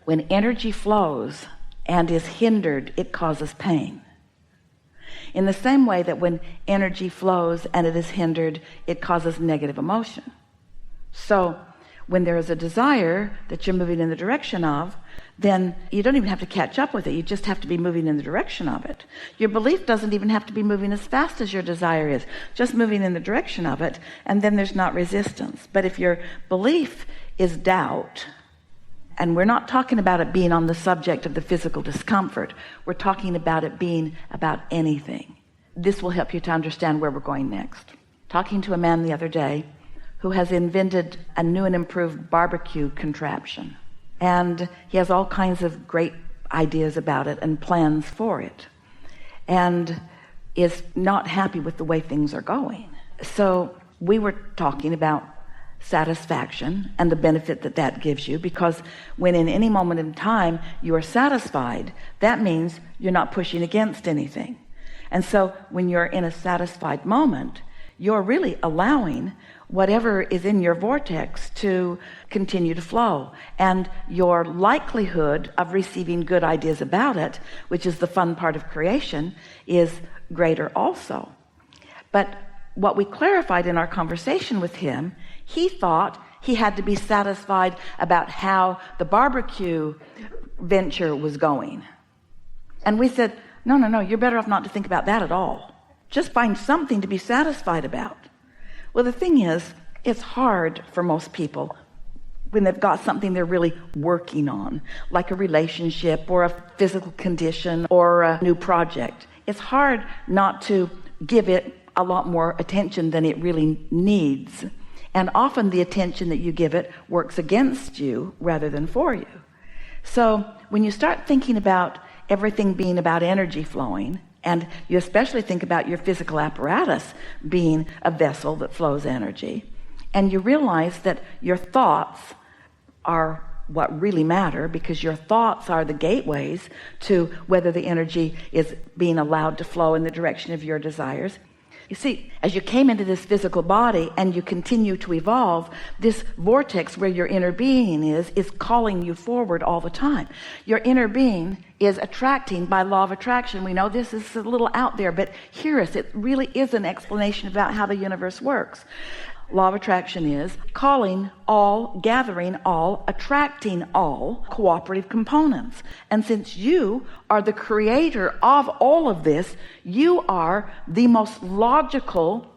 When energy flows and is hindered, it causes pain. In the same way that when energy flows and it is hindered, it causes negative emotion. So when there is a desire that you're moving in the direction of, then you don't even have to catch up with it. You just have to be moving in the direction of it. Your belief doesn't even have to be moving as fast as your desire is, just moving in the direction of it, and then there's not resistance. But if your belief is doubt, and we're not talking about it being on the subject of the physical discomfort, we're talking about it being about anything. This will help you to understand where we're going next. Talking to a man the other day who has invented a new and improved barbecue contraption. And he has all kinds of great ideas about it and plans for it, and is not happy with the way things are going. So we were talking about satisfaction and the benefit that that gives you, because when in any moment in time you are satisfied, that means you're not pushing against anything. And so when you're in a satisfied moment, you're really allowing whatever is in your vortex to continue to flow, and your likelihood of receiving good ideas about it, which is the fun part of creation, is greater also. But what we clarified in our conversation with him, he thought he had to be satisfied about how the barbecue venture was going. And we said, no, you're better off not to think about that at all. Just find something to be satisfied about. Well, the thing is, it's hard for most people when they've got something they're really working on, like a relationship or a physical condition or a new project. It's hard not to give it a lot more attention than it really needs. And often the attention that you give it works against you rather than for you. So when you start thinking about everything being about energy flowing, and you especially think about your physical apparatus being a vessel that flows energy, and you realize that your thoughts are what really matter, because your thoughts are the gateways to whether the energy is being allowed to flow in the direction of your desires. You see, as you came into this physical body and you continue to evolve, this vortex where your inner being is calling you forward all the time. Your inner being is attracting by law of attraction. We know this is a little out there, but hear us. It really is an explanation about how the universe works. Law of attraction is calling all, gathering all, attracting all cooperative components. And since you are the creator of all of this, you are the most logical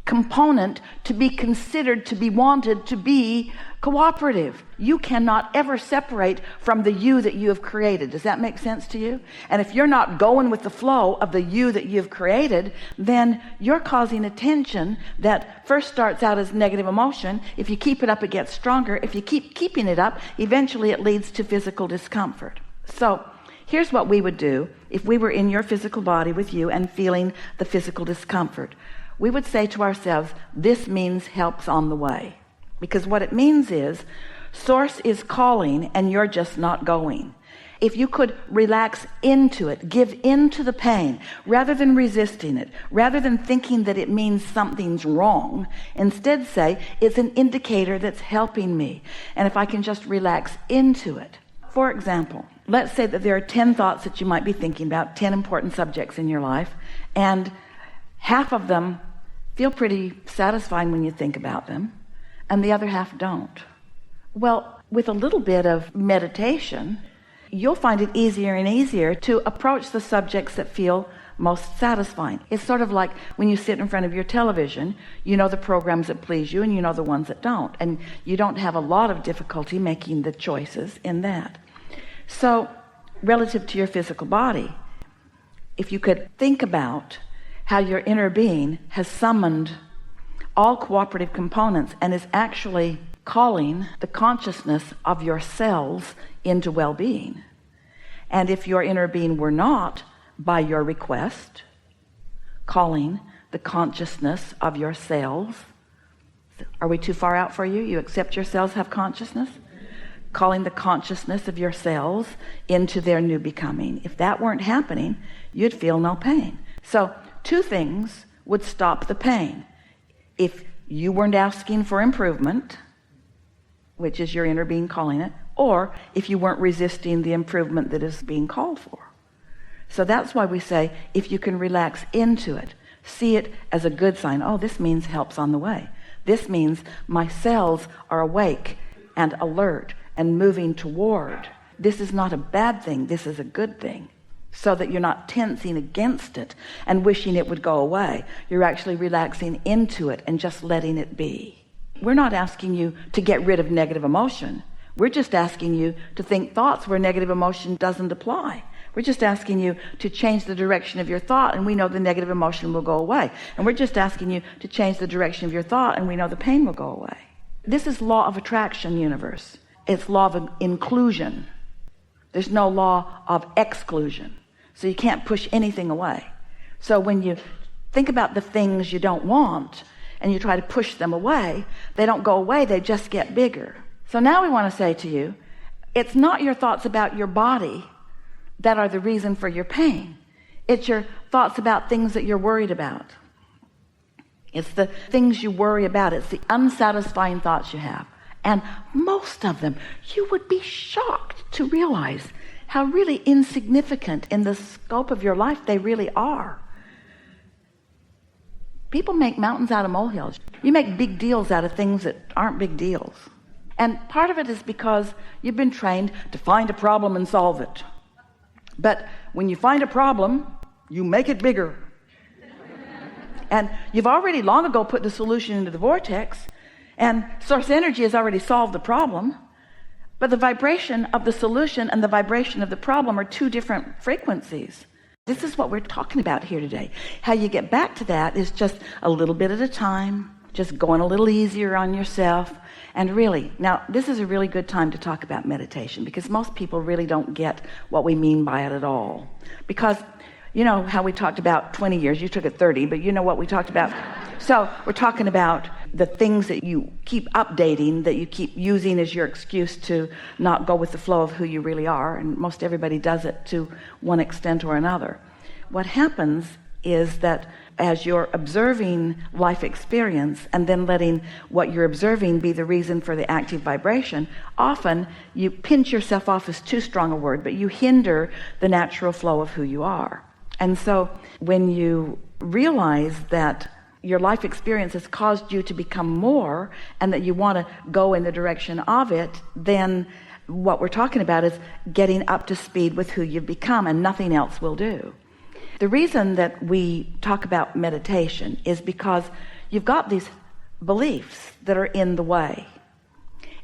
component to be considered, to be wanted, to be cooperative. You cannot ever separate from the you that you have created. Does that make sense to you? And if you're not going with the flow of the you that you've created, then you're causing a tension that first starts out as negative emotion. If you keep it up, it gets stronger. If you keep keeping it up, eventually it leads to physical discomfort. So here's what we would do if we were in your physical body with you and feeling the physical discomfort. We would say to ourselves, this means help's on the way. Because what it means is, source is calling and you're just not going. If you could relax into it, give into the pain, rather than resisting it, rather than thinking that it means something's wrong, instead say, it's an indicator that's helping me. And if I can just relax into it. For example, let's say that there are 10 thoughts that you might be thinking about, 10 important subjects in your life, and half of them feel pretty satisfying when you think about them, and the other half don't. Well, with a little bit of meditation, you'll find it easier and easier to approach the subjects that feel most satisfying. It's sort of like when you sit in front of your television, you know the programs that please you and you know the ones that don't, and you don't have a lot of difficulty making the choices in that. So relative to your physical body, if you could think about how your inner being has summoned all cooperative components and is actually calling the consciousness of your cells into well-being. And if your inner being were not, by your request, calling the consciousness of your cells, are we too far out for you? You accept your cells have consciousness? Calling the consciousness of your cells into their new becoming. If that weren't happening, you'd feel no pain. So two things would stop the pain. If you weren't asking for improvement, which is your inner being calling it, or if you weren't resisting the improvement that is being called for. So that's why we say, if you can relax into it, see it as a good sign. Oh, this means help's on the way. This means my cells are awake and alert and moving toward. This is not a bad thing. This is a good thing. So that you're not tensing against it and wishing it would go away. You're actually relaxing into it and just letting it be. We're not asking you to get rid of negative emotion. We're just asking you to think thoughts where negative emotion doesn't apply. We're just asking you to change the direction of your thought, and we know the negative emotion will go away. And we're just asking you to change the direction of your thought, and we know the pain will go away. This is law of attraction, universe. It's law of inclusion. There's no law of exclusion. So you can't push anything away. So when you think about the things you don't want and you try to push them away, they don't go away, they just get bigger. So now we want to say to you, it's not your thoughts about your body that are the reason for your pain. It's your thoughts about things that you're worried about. It's the things you worry about. It's the unsatisfying thoughts you have. And most of them, you would be shocked to realize how really insignificant in the scope of your life they really are. People make mountains out of molehills. You make big deals out of things that aren't big deals. And part of it is because you've been trained to find a problem and solve it. But when you find a problem, you make it bigger. And you've already long ago put the solution into the vortex, and source energy has already solved the problem. But the vibration of the solution and the vibration of the problem are two different frequencies. This is what we're talking about here today. How you get back to that is just a little bit at a time, just going a little easier on yourself. And really, now this is a really good time to talk about meditation, because most people really don't get what we mean by it at all. Because you know how we talked about 20 years, you took it 30, but you know what we talked about. So we're talking about the things that you keep updating, that you keep using as your excuse to not go with the flow of who you really are. And most everybody does it to one extent or another. What happens is that as you're observing life experience and then letting what you're observing be the reason for the active vibration, often you pinch yourself off is too strong a word, but you hinder the natural flow of who you are. And so when you realize that your life experience has caused you to become more and that you want to go in the direction of it, then what we're talking about is getting up to speed with who you've become, and nothing else will do. The reason that we talk about meditation is because you've got these beliefs that are in the way.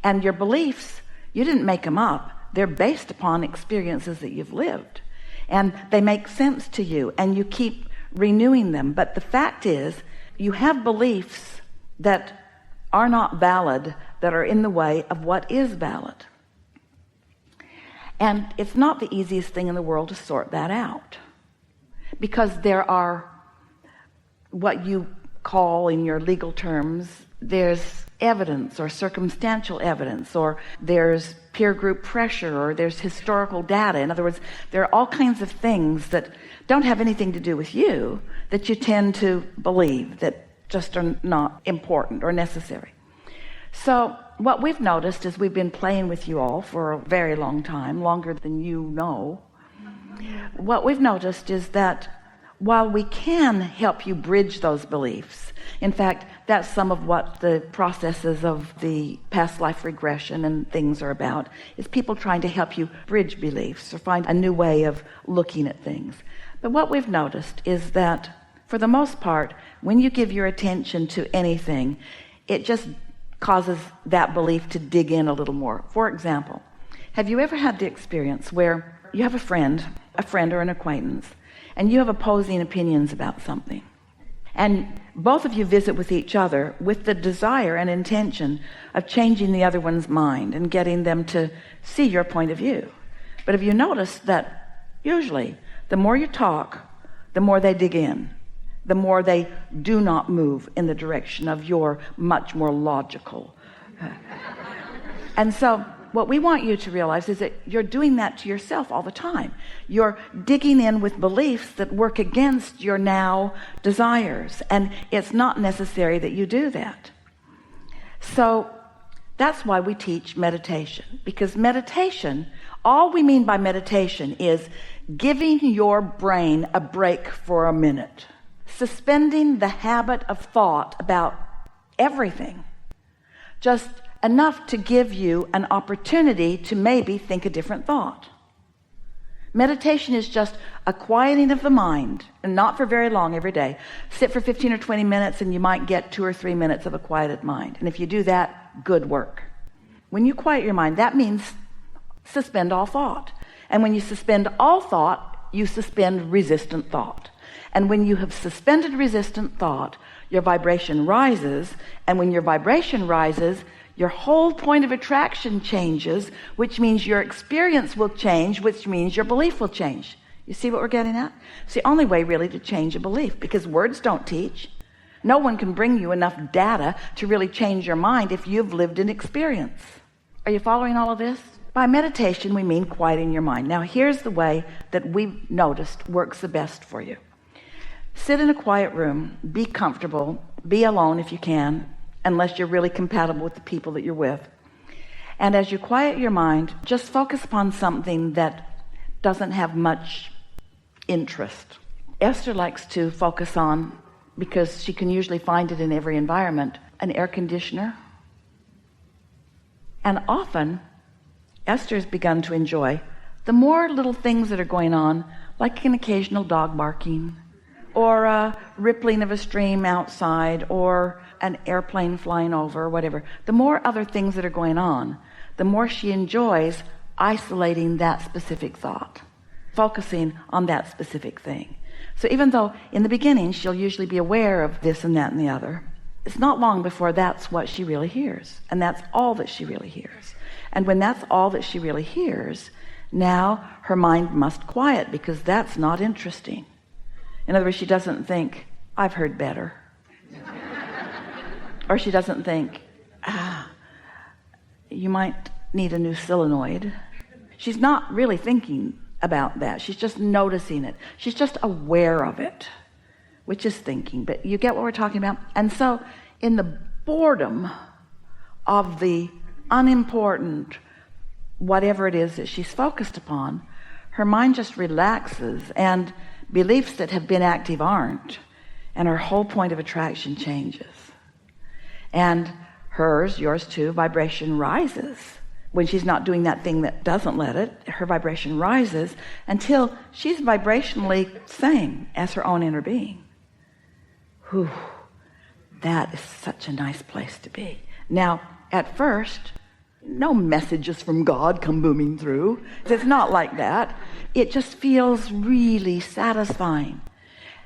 And your beliefs, you didn't make them up. They're based upon experiences that you've lived. And they make sense to you, and you keep renewing them. But the fact is, you have beliefs that are not valid, that are in the way of what is valid. And it's not the easiest thing in the world to sort that out, because there are what you call in your legal terms, there's evidence or circumstantial evidence, or there's peer group pressure, or there's historical data. In other words, there are all kinds of things that don't have anything to do with you that you tend to believe that just are not important or necessary. So what we've noticed is we've been playing with you all for a very long time, longer than you know. What we've noticed is that while we can help you bridge those beliefs, in fact, that's some of what the processes of the past life regression and things are about, is people trying to help you bridge beliefs or find a new way of looking at things. But what we've noticed is that for the most part, when you give your attention to anything, it just causes that belief to dig in a little more. For example, have you ever had the experience where you have a friend or an acquaintance, and you have opposing opinions about something, and both of you visit with each other with the desire and intention of changing the other one's mind and getting them to see your point of view? But have you noticed that usually the more you talk, the more they dig in, the more they do not move in the direction of your much more logical. And so what we want you to realize is that you're doing that to yourself all the time. You're digging in with beliefs that work against your now desires, and it's not necessary that you do that. So That's why we teach meditation, because meditation, all we mean by meditation is giving your brain a break for a minute, suspending the habit of thought about everything, just enough to give you an opportunity to maybe think a different thought. Meditation is just a quieting of the mind, and not for very long every day. Sit for 15 or 20 minutes and you might get 2 or 3 minutes of a quieted mind. And if you do that, good work. When you quiet your mind, that means suspend all thought. And when you suspend all thought, you suspend resistant thought. And when you have suspended resistant thought, your vibration rises. And when your vibration rises, your whole point of attraction changes, which means your experience will change, which means your belief will change. You see what we're getting at? It's the only way really to change a belief, because words don't teach. No one can bring you enough data to really change your mind if you've lived an experience. Are you following all of this? By meditation, we mean quieting your mind. Now, here's the way that we've noticed works the best for you. Sit in a quiet room, be comfortable, be alone if you can, unless you're really compatible with the people that you're with. And as you quiet your mind, just focus upon something that doesn't have much interest. Esther likes to focus on, because she can usually find it in every environment, an air conditioner. And often, Esther's begun to enjoy the more little things that are going on, like an occasional dog barking, or a rippling of a stream outside, or an airplane flying over, or whatever. The more other things that are going on, the more she enjoys isolating that specific thought, focusing on that specific thing. So even though in the beginning she'll usually be aware of this and that and the other, it's not long before that's what she really hears, and that's all that she really hears. And when that's all that she really hears, now her mind must quiet, because that's not interesting. In other words, she doesn't think, I've heard better. Or she doesn't think, you might need a new solenoid. She's not really thinking about that. She's just noticing it. She's just aware of it, which is thinking. But you get what we're talking about? And so in the boredom of the unimportant, whatever it is that she's focused upon, her mind just relaxes, and beliefs that have been active aren't, and her whole point of attraction changes. And hers, yours too, vibration rises. When she's not doing that thing that doesn't let it, her vibration rises until she's vibrationally same as her own inner being. Whew, that is such a nice place to be. Now, at first, no messages from God come booming through. It's not like that. It just feels really satisfying.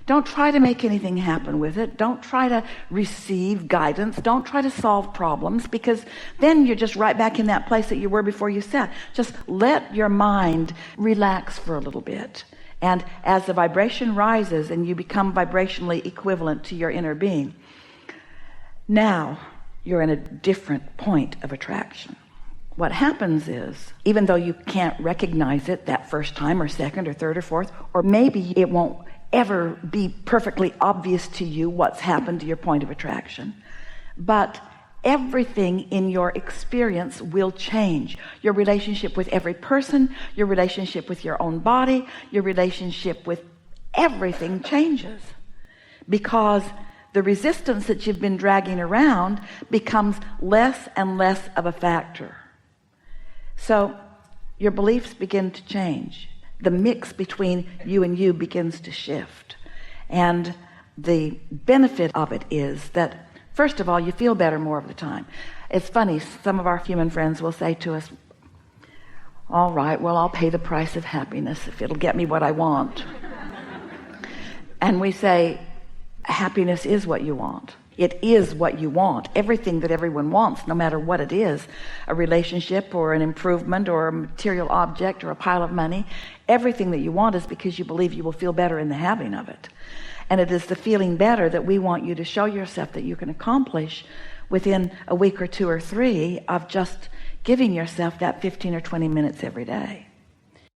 Don't try to make anything happen with it. Don't try to receive guidance. Don't try to solve problems, because then you're just right back in that place that you were before you sat. Just let your mind relax for a little bit. And as the vibration rises and you become vibrationally equivalent to your inner being, now you're in a different point of attraction. What happens is, even though you can't recognize it that first time or second or third or fourth, or maybe it won't ever be perfectly obvious to you what's happened to your point of attraction, but everything in your experience will change. Your relationship with every person, your relationship with your own body, your relationship with everything changes, because the resistance that you've been dragging around becomes less and less of a factor. So your beliefs begin to change. The mix between you and you begins to shift. And the benefit of it is that, first of all, you feel better more of the time. It's funny, some of our human friends will say to us, all right, well, I'll pay the price of happiness if it'll get me what I want. And we say, happiness is what you want. It is what you want. Everything that everyone wants, no matter what it is, a relationship or an improvement or a material object or a pile of money, everything that you want is because you believe you will feel better in the having of it. And it is the feeling better that we want you to show yourself that you can accomplish within a week or 2 or 3 of just giving yourself that 15 or 20 minutes every day.